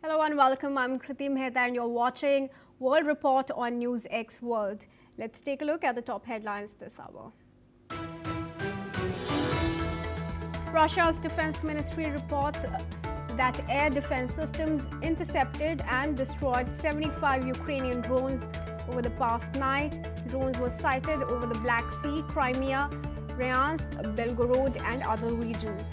Hello and welcome. I'm Kriti Mehta and you're watching World Report on NewsX World. Let's take a look at the top headlines this hour. Russia's defense ministry reports that air defense systems intercepted and destroyed 75 Ukrainian drones over the past night. Drones were sighted over the Black Sea, Crimea, Bryansk, Belgorod and other regions.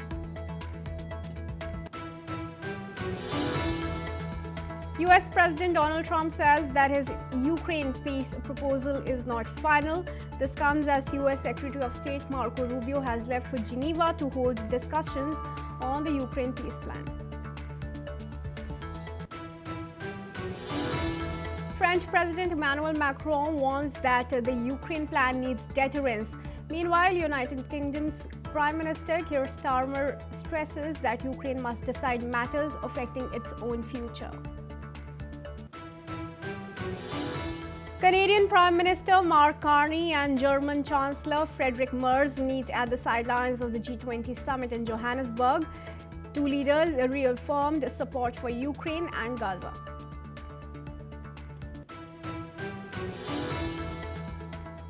US President Donald Trump says that his Ukraine peace proposal is not final. This comes as US Secretary of State Marco Rubio has left for Geneva to hold discussions on the Ukraine peace plan. French President Emmanuel Macron warns that the Ukraine plan needs deterrence. Meanwhile, United Kingdom's Prime Minister Keir Starmer stresses that Ukraine must decide matters affecting its own future. Canadian Prime Minister Mark Carney and German Chancellor Friedrich Merz meet at the sidelines of the G20 summit in Johannesburg. Two leaders reaffirmed support for Ukraine and Gaza.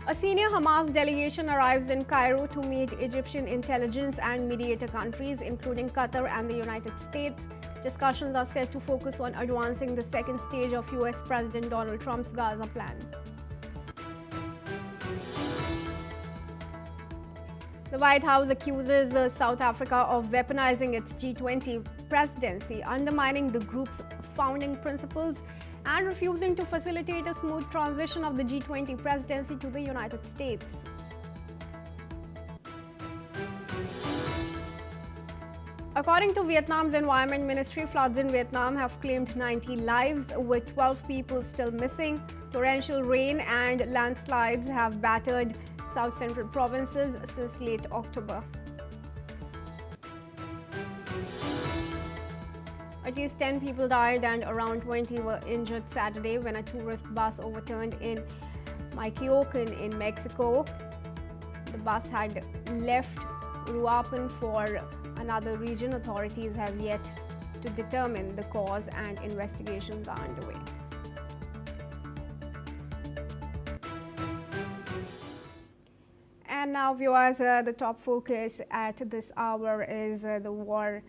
A senior Hamas delegation arrives in Cairo to meet Egyptian intelligence and mediator countries, including Qatar and the United States. Discussions are set to focus on advancing the second stage of US President Donald Trump's Gaza plan. The White House accuses South Africa of weaponizing its G20 presidency, undermining the group's founding principles, and refusing to facilitate a smooth transition of the G20 presidency to the United States. According to Vietnam's Environment Ministry, floods in Vietnam have claimed 90 lives, with 12 people still missing. Torrential rain and landslides have battered south central provinces since late October. At least 10 people died and around 20 were injured Saturday when a tourist bus overturned in Michoacan in Mexico. The bus had left Uruapan for another region. Authorities have yet to determine the cause and investigations are underway. And now, viewers, the top focus at this hour is the war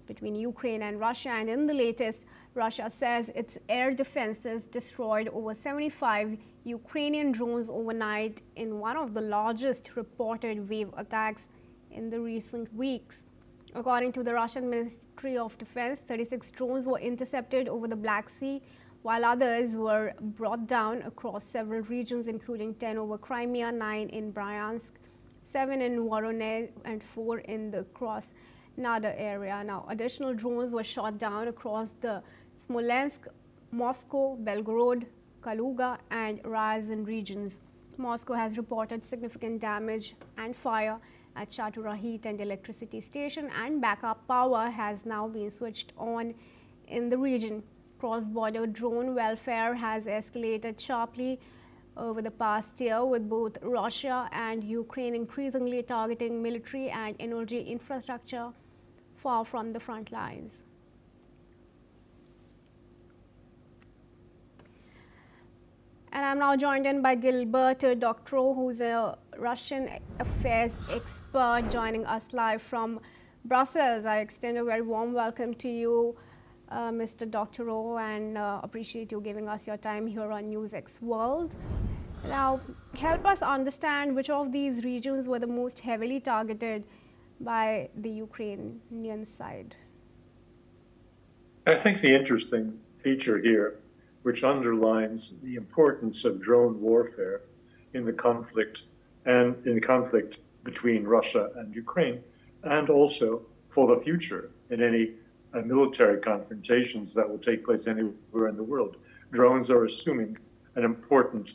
between Ukraine and Russia. And in the latest, Russia says its air defenses destroyed over 75 Ukrainian drones overnight in one of the largest reported wave attacks in the recent weeks. According to the Russian Ministry of Defense, 36 drones were intercepted over the Black Sea, while others were brought down across several regions, including 10 over Crimea, 9 in Bryansk, 7 in Voronezh, and 4 in the Krasnodar area. Now, additional drones were shot down across the Smolensk, Moscow, Belgorod, Kaluga, and Ryazan regions. Moscow has reported significant damage and fire at Shatura heat and electricity station, and backup power has now been switched on in the region. Cross-border drone warfare has escalated sharply over the past year, with both Russia and Ukraine increasingly targeting military and energy infrastructure far from the front lines. And I'm now joined in by Gilbert Doctorow, who's a Russian affairs expert, joining us live from Brussels. I extend a very warm welcome to you, Mr. Doctorow, and appreciate you giving us your time here on NewsX World. Now, help us understand which of these regions were the most heavily targeted by the Ukrainian side. I think the interesting feature here, which underlines the importance of drone warfare in the conflict and in the conflict between Russia and Ukraine, and also for the future in any military confrontations that will take place anywhere in the world. Drones are assuming an important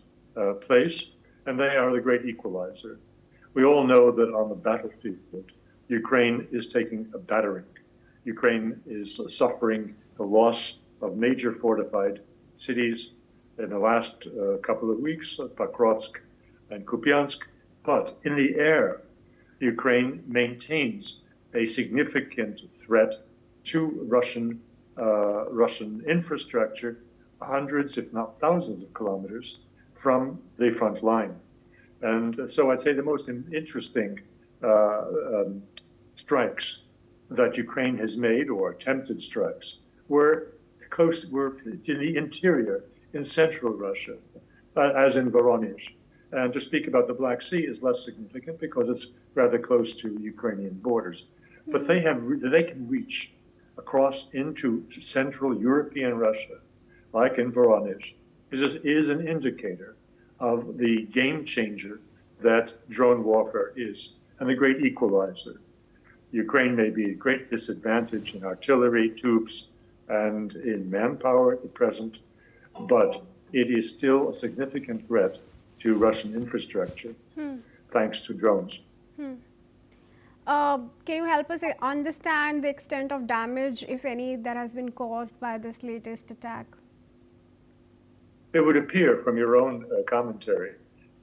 place, and they are the great equalizer. We all know that on the battlefield, Ukraine is taking a battering. Ukraine is suffering the loss of major fortified cities in the last couple of weeks, Pakrovsk and Kupiansk. But in the air, Ukraine maintains a significant threat to Russian Russian infrastructure hundreds, if not thousands of kilometers from the front line. And so I'd say the most interesting strikes that Ukraine has made, or attempted strikes, were to the interior in central Russia, as in Voronezh. And to speak about the Black Sea is less significant because it's rather close to Ukrainian borders. But they can reach across into Central European Russia, like in Voronezh, is an indicator of the game changer that drone warfare is, and the great equalizer. Ukraine may be at great disadvantage in artillery, troops, and in manpower at the present, but it is still a significant threat to Russian infrastructure, thanks to drones. Can you help us understand the extent of damage, if any, that has been caused by this latest attack? It would appear from your own commentary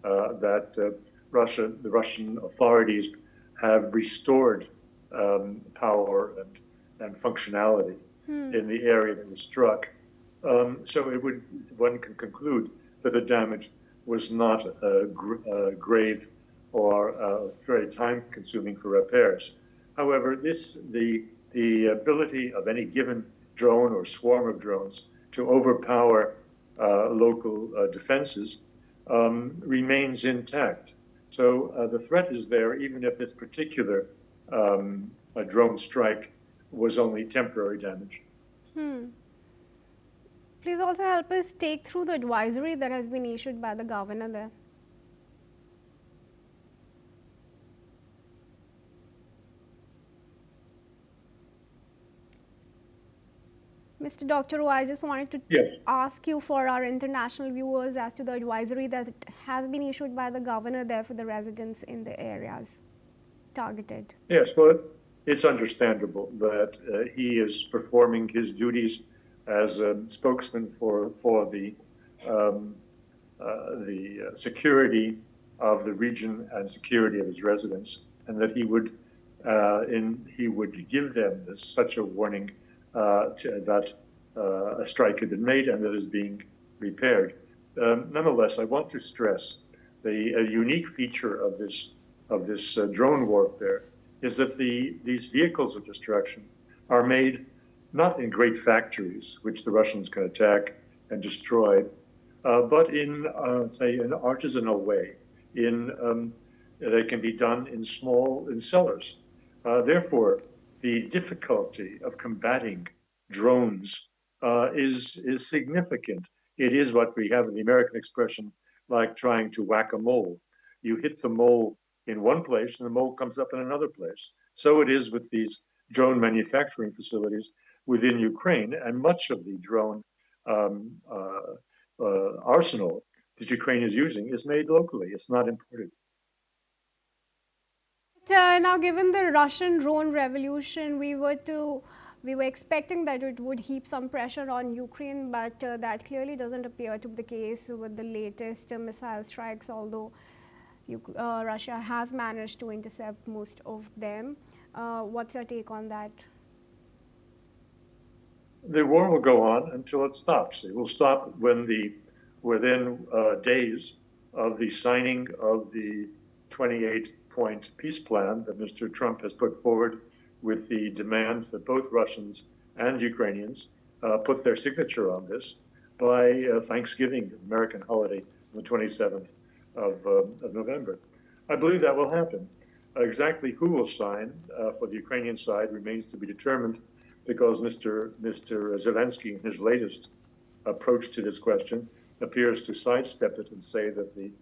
that the Russian authorities have restored power and functionality in the area that was struck. So one can conclude that the damage was not grave or very time-consuming for repairs. However, the ability of any given drone or swarm of drones to overpower local defenses remains intact. So the threat is there, even if this particular drone strike was only temporary damage. Please also help us take through the advisory that has been issued by the governor there. Mr. Dr. I just wanted to ask you for our international viewers as to the advisory that has been issued by the governor there for the residents in the areas targeted. Yes, well, it's understandable that he is performing his duties as a spokesman for the security of the region and security of his residents, and that he would give them such a warning that a strike had been made and that is being repaired. Nonetheless, I want to stress a unique feature of this drone warfare is that these vehicles of destruction are made not in great factories, which the Russians can attack and destroy, but in, say, an artisanal way. They can be done in cellars. Therefore, the difficulty of combating drones is significant. It is what we have in the American expression, like trying to whack a mole. You hit the mole in one place and the mole comes up in another place. So it is with these drone manufacturing facilities within Ukraine, and much of the drone arsenal that Ukraine is using is made locally. It's not imported. Now, given the Russian drone revolution, we were expecting that it would heap some pressure on Ukraine, but that clearly doesn't appear to be the case with the latest missile strikes, although Russia has managed to intercept most of them. What's your take on that? The war will go on until it stops. It will stop within days of the signing of the 28-point peace plan that Mr. Trump has put forward, with the demand that both Russians and Ukrainians put their signature on this by Thanksgiving, American holiday, on the 27th of November. I believe that will happen. Exactly who will sign for the Ukrainian side remains to be determined, because Mr. Zelensky, in his latest approach to this question, appears to sidestep it and say that the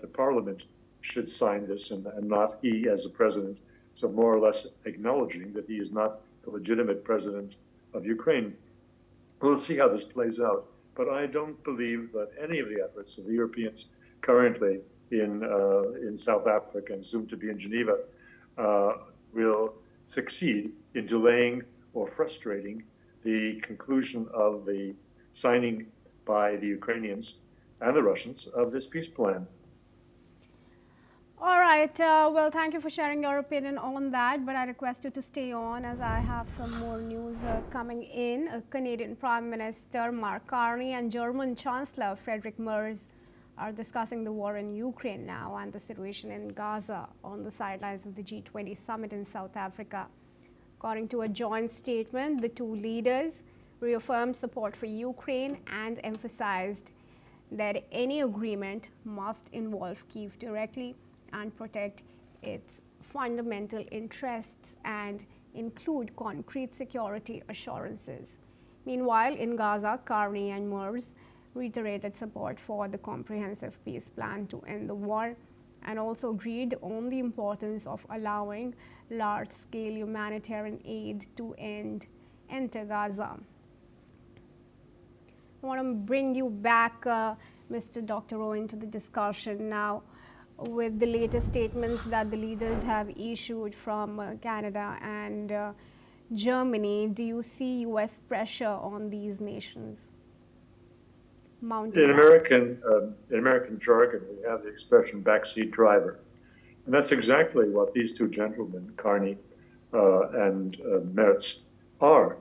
parliament should sign this and not he as a president, so more or less acknowledging that he is not the legitimate president of Ukraine. We'll see how this plays out, but I don't believe that any of the efforts of the Europeans currently in South Africa and soon to be in Geneva will succeed in delaying or frustrating the conclusion of the signing by the Ukrainians and the Russians of this peace plan. All right. Well, thank you for sharing your opinion on that, but I request you to stay on as I have some more news coming in. Canadian Prime Minister Mark Carney and German Chancellor Friedrich Merz are discussing the war in Ukraine now and the situation in Gaza on the sidelines of the G20 summit in South Africa. According to a joint statement, the two leaders reaffirmed support for Ukraine and emphasized that any agreement must involve Kyiv directly and protect its fundamental interests and include concrete security assurances. Meanwhile, in Gaza, Carney and Merz reiterated support for the comprehensive peace plan to end the war and also agreed on the importance of allowing large-scale humanitarian aid to enter Gaza. I want to bring you back, Mr. Dr. Owen, to the discussion now with the latest statements that the leaders have issued from Canada and Germany. Do you see U.S. pressure on these nations mounting? In American jargon, we have the expression backseat driver. And that's exactly what these two gentlemen, Carney and Merz, are.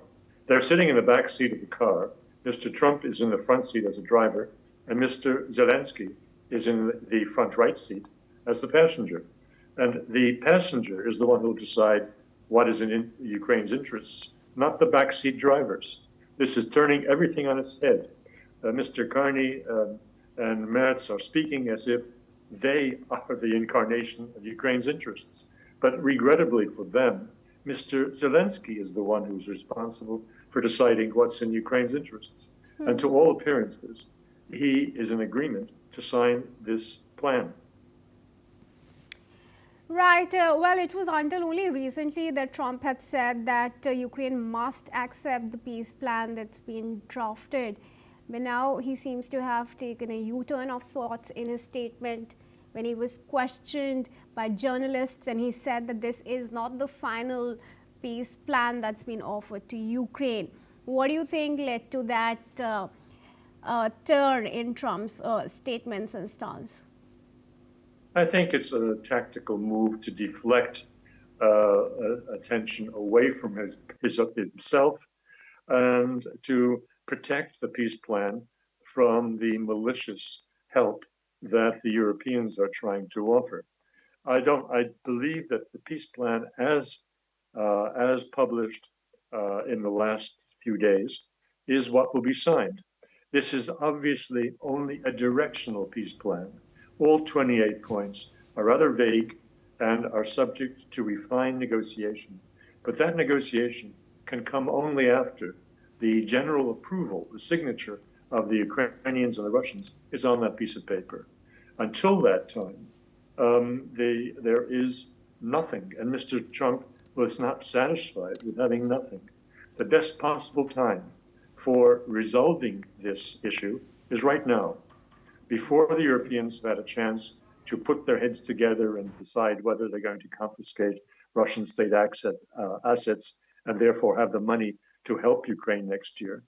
They're sitting in the back seat of the car. Mr. Trump is in the front seat as a driver, and Mr. Zelensky is in the front right seat as the passenger. And the passenger is the one who will decide what is in Ukraine's interests, not the backseat drivers. This is turning everything on its head. Mr. Carney and Merz are speaking as if they are the incarnation of Ukraine's interests. But regrettably for them, Mr. Zelensky is the one who's responsible for deciding what's in Ukraine's interests. And to all appearances, he is in agreement to sign this plan. Right. Well, it was until only recently that Trump had said that Ukraine must accept the peace plan that's been drafted. But now he seems to have taken a U-turn of sorts in his statement when he was questioned by journalists, and he said that this is not the final peace plan that's been offered to Ukraine. What do you think led to that turn in Trump's statements and stance? I think it's a tactical move to deflect attention away from himself and to protect the peace plan from the malicious help that the Europeans are trying to offer. I believe that the peace plan, as published in the last few days, is what will be signed. This is obviously only a directional peace plan. All 28 points are rather vague and are subject to refined negotiation. But that negotiation can come only after the general approval, the signature of the Ukrainians and the Russians is on that piece of paper. Until that time, there is nothing, and Mr. Trump was not satisfied with having nothing. The best possible time for resolving this issue is right now, before the Europeans have had a chance to put their heads together and decide whether they're going to confiscate Russian state assets and therefore have the money to help Ukraine next year.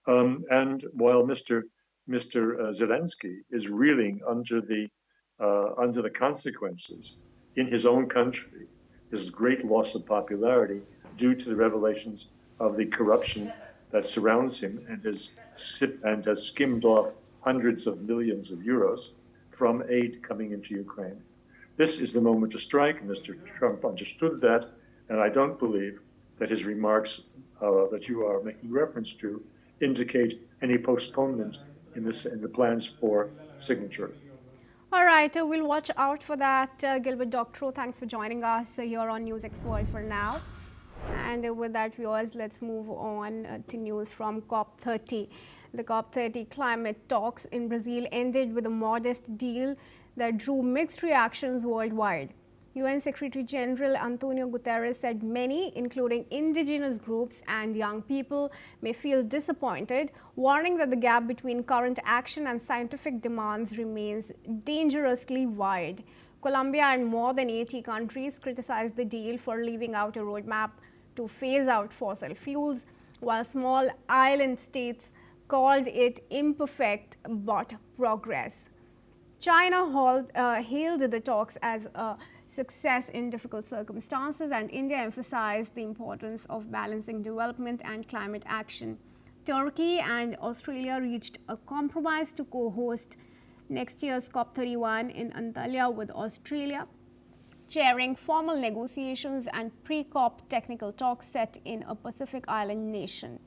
And while Mr. Zelensky is reeling under the consequences in his own country, his great loss of popularity due to the revelations of the corruption that surrounds him and has skimmed off hundreds of millions of euros from aid coming into Ukraine. This is the moment to strike, and Mr. Trump understood that, and I don't believe that his remarks that you are making reference to indicate any postponement in the plans for signature. All right, we'll watch out for that. Gilbert Doctorow, thanks for joining us here on NewsX World for now. And with that, viewers, let's move on to news from COP30. The COP30 climate talks in Brazil ended with a modest deal that drew mixed reactions worldwide. UN Secretary General Antonio Guterres said many, including indigenous groups and young people, may feel disappointed, warning that the gap between current action and scientific demands remains dangerously wide. Colombia and more than 80 countries criticized the deal for leaving out a roadmap to phase out fossil fuels, while small island states called it imperfect but progress. China hailed the talks as a success in difficult circumstances, and India emphasized the importance of balancing development and climate action. Turkey and Australia reached a compromise to co-host next year's COP31 in Antalya, with Australia chairing formal negotiations and pre-COP technical talks set in a Pacific Island nation.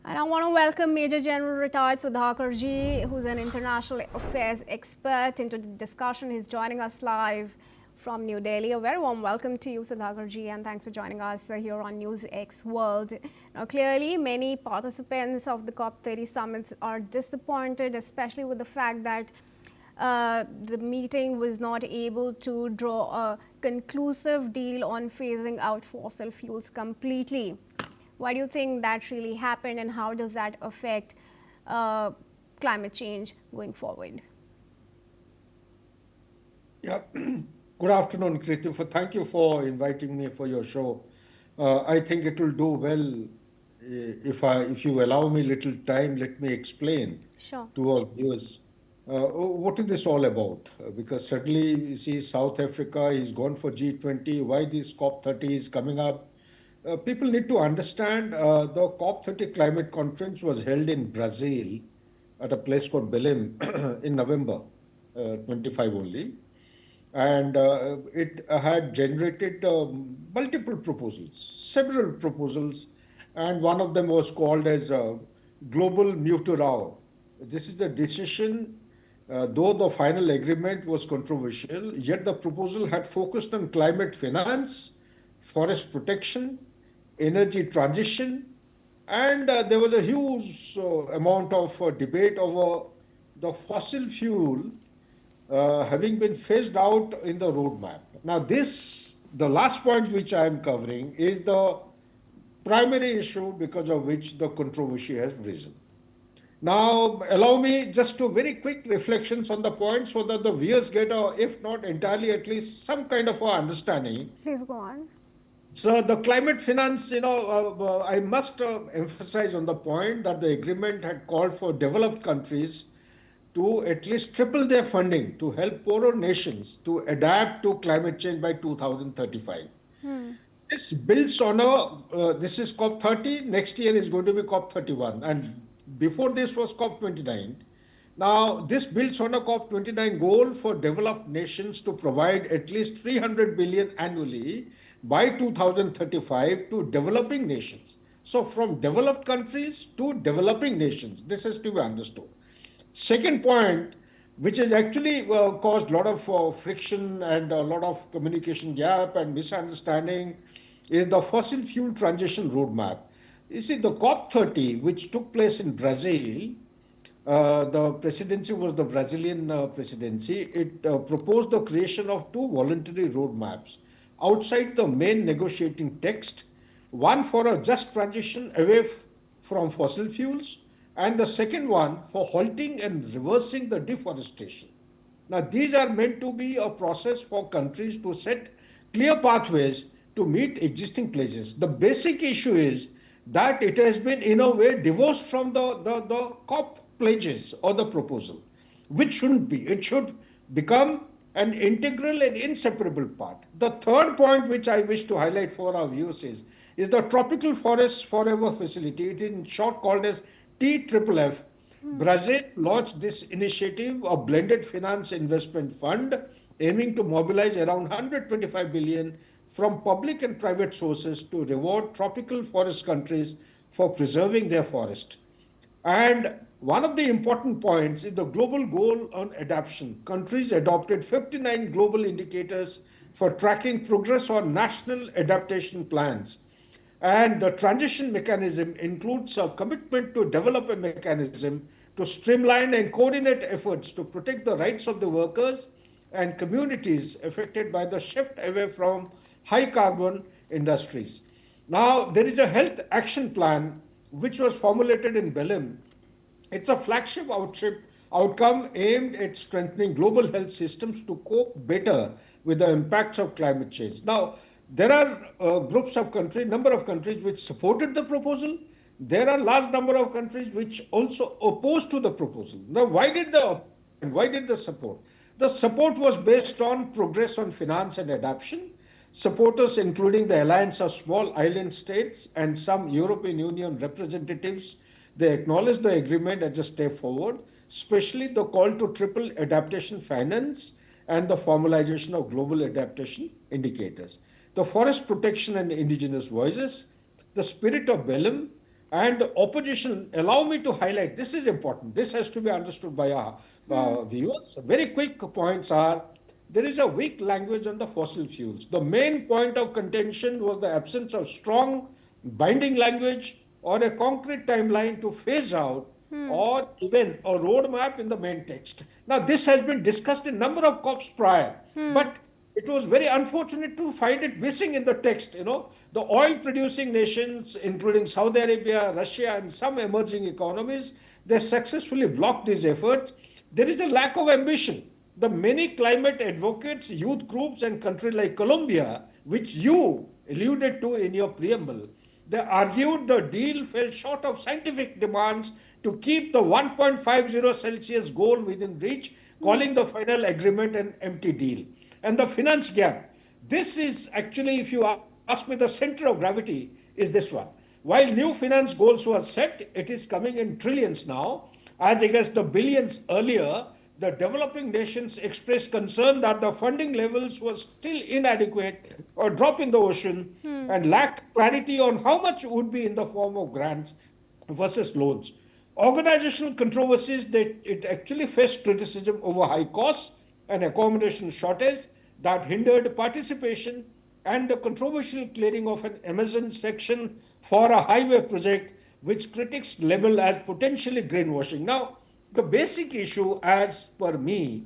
And I want to welcome Major General retired Sudhakar Ji, who's an international affairs expert, into the discussion. He's joining us live from New Delhi. A very warm welcome to you, Sudhakar Ji, and thanks for joining us here on NewsX World. Now, clearly, many participants of the COP30 summits are disappointed, especially with the fact that the meeting was not able to draw a conclusive deal on phasing out fossil fuels completely. Why do you think that really happened, and how does that affect climate change going forward? Yeah. Good afternoon, Kriti. Thank you for inviting me for your show. I think it will do well if you allow me a little time. Let me explain to our viewers what is this all about. Because certainly, you see, South Africa is gone for G20. Why this COP30 is coming up? People need to understand the COP30 climate conference was held in Brazil at a place called Belém in November 25 only. And it had generated multiple proposals, several proposals, and one of them was called as Global Muturao. This is the decision, though the final agreement was controversial, yet the proposal had focused on climate finance, forest protection, energy transition, and there was a huge amount of debate over the fossil fuel having been phased out in the roadmap. Now the last point which I am covering is the primary issue because of which the controversy has risen. Now, allow me just to very quick reflections on the point so that the viewers get, if not entirely, at least some kind of understanding. Please go on. So the climate finance, I must emphasize on the point that the agreement had called for developed countries to at least triple their funding to help poorer nations to adapt to climate change by 2035. This builds on this is COP30, next year is going to be COP31, and before this was COP29. Now, this builds on a COP29 goal for developed nations to provide at least 300 billion annually by 2035 to developing nations. So from developed countries to developing nations, this is to be understood. Second point, which has actually caused a lot of friction and a lot of communication gap and misunderstanding, is the fossil fuel transition roadmap. You see, the COP30, which took place in Brazil, the presidency was the Brazilian presidency. It proposed the creation of two voluntary roadmaps outside the main negotiating text, one for a just transition away from fossil fuels, and the second one for halting and reversing the deforestation. Now, these are meant to be a process for countries to set clear pathways to meet existing pledges. The basic issue is that it has been, in a way, divorced from the COP pledges or the proposal, which shouldn't be. It should become an integral and inseparable part. The third point which I wish to highlight for our viewers is the Tropical Forests Forever Facility. It is in short called as TFFF. Brazil launched this initiative, a blended finance investment fund, aiming to mobilize around 125 billion from public and private sources to reward tropical forest countries for preserving their forest. And one of the important points is the global goal on adaptation. Countries adopted 59 global indicators for tracking progress on national adaptation plans. And the transition mechanism includes a commitment to develop a mechanism to streamline and coordinate efforts to protect the rights of the workers and communities affected by the shift away from high carbon industries. Now, there is a health action plan which was formulated in Belém. It's a flagship outcome aimed at strengthening global health systems to cope better with the impacts of climate change. Now, there are number of countries which supported the proposal. there are large number of countries which also opposed to the proposal. Now, why did the support? The support was based on progress on finance and adoption. Supporters, including the Alliance of Small Island States and some European Union representatives, they acknowledged the agreement as a step forward, especially the call to triple adaptation finance and the formalization of global adaptation indicators. The forest protection and indigenous voices, the spirit of Bellum, and opposition. Allow me to highlight, this is important, this has to be understood by our viewers. Very quick points are, there is a weak language on the fossil fuels. The main point of contention was the absence of strong binding language or a concrete timeline to phase out or even a roadmap in the main text. Now, this has been discussed in number of COPs prior, but it was very unfortunate to find it missing in the text. The oil producing nations, including Saudi Arabia, Russia, and some emerging economies, they successfully blocked these efforts. There is a lack of ambition. The many climate advocates, youth groups, and countries like Colombia, which you alluded to in your preamble, they argued the deal fell short of scientific demands to keep the 1.50 Celsius goal within reach, calling the final agreement an empty deal. And the finance gap, this is actually, if you ask me, the center of gravity is this one. While new finance goals were set, it is coming in trillions now, as against the billions earlier. The developing nations expressed concern that the funding levels were still inadequate or drop in the ocean and lacked clarity on how much would be in the form of grants versus loans. Organizational controversies, it actually faced criticism over high costs and accommodation shortage that hindered participation, and the controversial clearing of an Amazon section for a highway project, which critics label as potentially greenwashing. Now, the basic issue, as per me,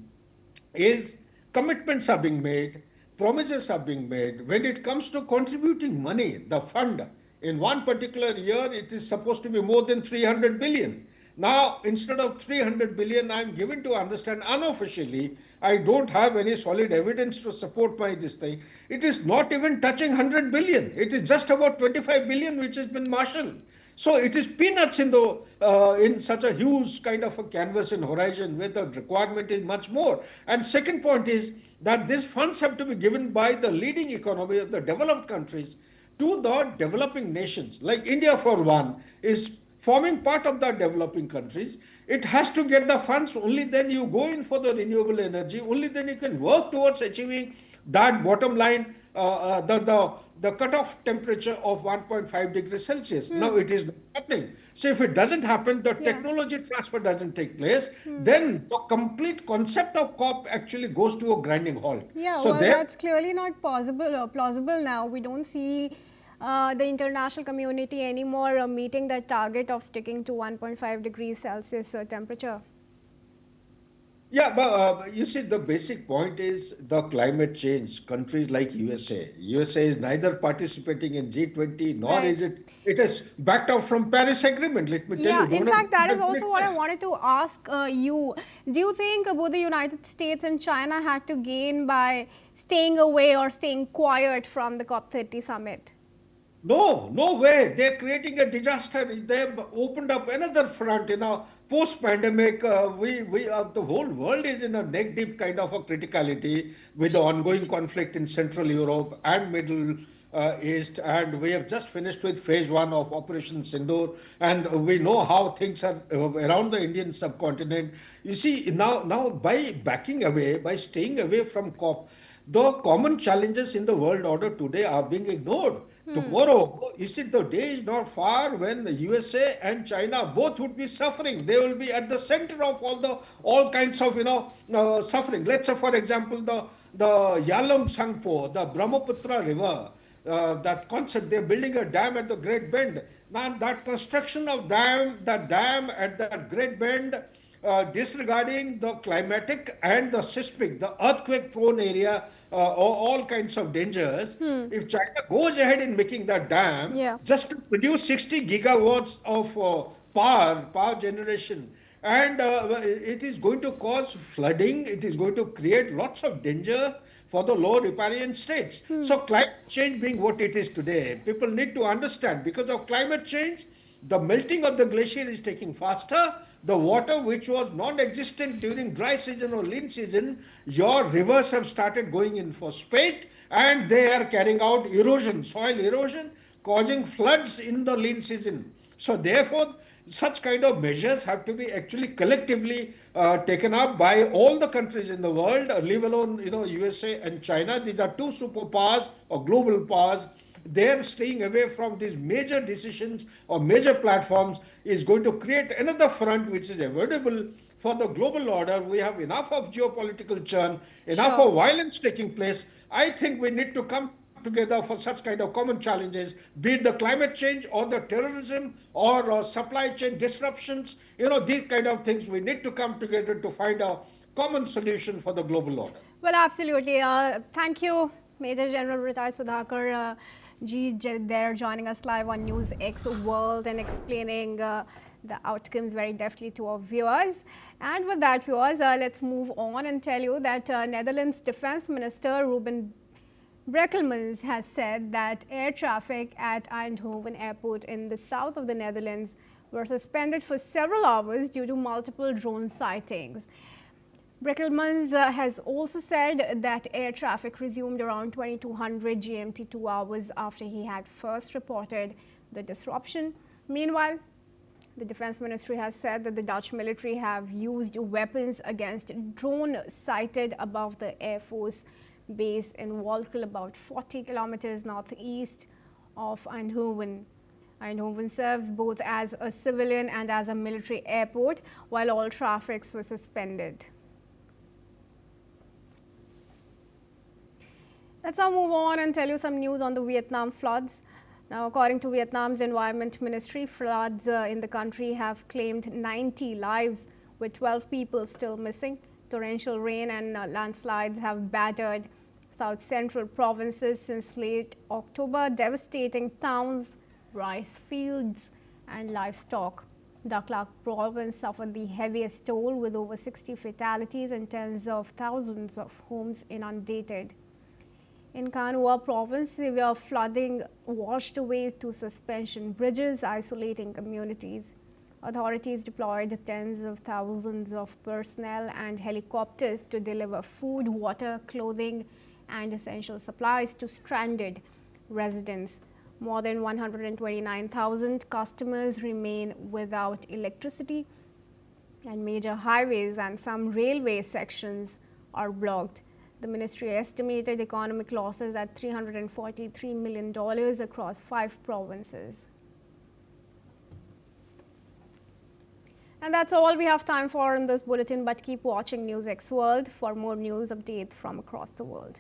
is commitments are being made, promises are being made. When it comes to contributing money, the fund, in one particular year, it is supposed to be more than 300 billion. Now, instead of 300 billion, I am given to understand unofficially, I don't have any solid evidence to support this thing. It is not even touching 100 billion. It is just about 25 billion which has been marshaled. So it is peanuts in such a huge kind of a canvas and horizon where the requirement is much more. And second point is that these funds have to be given by the leading economy of the developed countries to the developing nations. Like India, for one, is forming part of the developing countries. It has to get the funds. Only then you go in for the renewable energy. Only then you can work towards achieving that bottom line, the cutoff temperature of 1.5 degrees Celsius. Now it is not happening. So if it doesn't happen, the technology transfer doesn't take place, then the complete concept of COP actually goes to a grinding halt. Yeah, so well, that's clearly not possible or plausible now. We don't see the international community anymore meeting that target of sticking to 1.5 degrees Celsius temperature. Yeah, but you see, the basic point is the climate change. Countries like USA. USA is neither participating in G20 nor Right. is it. It has backed out from Paris Agreement. Let me tell you. In fact, that is also what I wanted to ask you. Do you think both the United States and China had to gain by staying away or staying quiet from the COP30 summit? No, no way. They're creating a disaster. They've opened up another front. Post-pandemic, the whole world is in a neck-deep kind of a criticality with the ongoing conflict in Central Europe and Middle East, and we have just finished with phase 1 of Operation Sindoor, and we know how things are around the Indian subcontinent. You see, now by backing away, by staying away from COP, the common challenges in the world order today are being ignored. Tomorrow, you see, the day is not far when the USA and China both would be suffering. They will be at the center of all kinds of suffering. Let's say, for example, the Yalom Sangpo, the Brahmaputra River, that concept. They're building a dam at the Great Bend. Now, that construction of that dam at that Great Bend, disregarding the climatic and the seismic, the earthquake-prone area, all kinds of dangers. If China goes ahead in making that dam, just to produce 60 gigawatts of power generation, and it is going to cause flooding, it is going to create lots of danger for the low riparian states. So climate change being what it is today, people need to understand, because of climate change, the melting of the glacier is taking faster. The water which was non-existent during dry season or lean season, your rivers have started going in for spate, and they are carrying out erosion, soil erosion, causing floods in the lean season. So therefore, such kind of measures have to be actually collectively taken up by all the countries in the world, leave alone USA and China. These are two superpowers or global powers. Their staying away from these major decisions or major platforms is going to create another front which is avoidable for the global order. We have enough of geopolitical churn, enough Sure. of violence taking place. I think we need to come together for such kind of common challenges, be it the climate change or the terrorism or supply chain disruptions. These kind of things, we need to come together to find a common solution for the global order. Well, absolutely. Thank you, Major General Retired Sudhakar there joining us live on NewsX World and explaining the outcomes very deftly to our viewers. And with that, viewers, let's move on and tell you that Netherlands Defense Minister Ruben Brekelmans has said that air traffic at Eindhoven Airport in the south of the Netherlands were suspended for several hours due to multiple drone sightings. Brekelmans has also said that air traffic resumed around 2200 GMT, 2 hours after he had first reported the disruption. Meanwhile, the Defense Ministry has said that the Dutch military have used weapons against drone sighted above the Air Force base in Walkel, about 40 kilometers northeast of Eindhoven. Eindhoven serves both as a civilian and as a military airport, while all traffics were suspended. Let's now move on and tell you some news on the Vietnam floods. Now, according to Vietnam's Environment Ministry, floods in the country have claimed 90 lives, with 12 people still missing. Torrential rain and landslides have battered south central provinces since late October, devastating towns, rice fields and livestock. Dak Lak province suffered the heaviest toll, with over 60 fatalities and tens of thousands of homes inundated. In Kanua province, severe flooding washed away two suspension bridges, isolating communities. Authorities deployed tens of thousands of personnel and helicopters to deliver food, water, clothing, and essential supplies to stranded residents. More than 129,000 customers remain without electricity, and major highways and some railway sections are blocked. The ministry estimated economic losses at $343 million across 5 provinces. And that's all we have time for in this bulletin, but keep watching NewsX World for more news updates from across the world.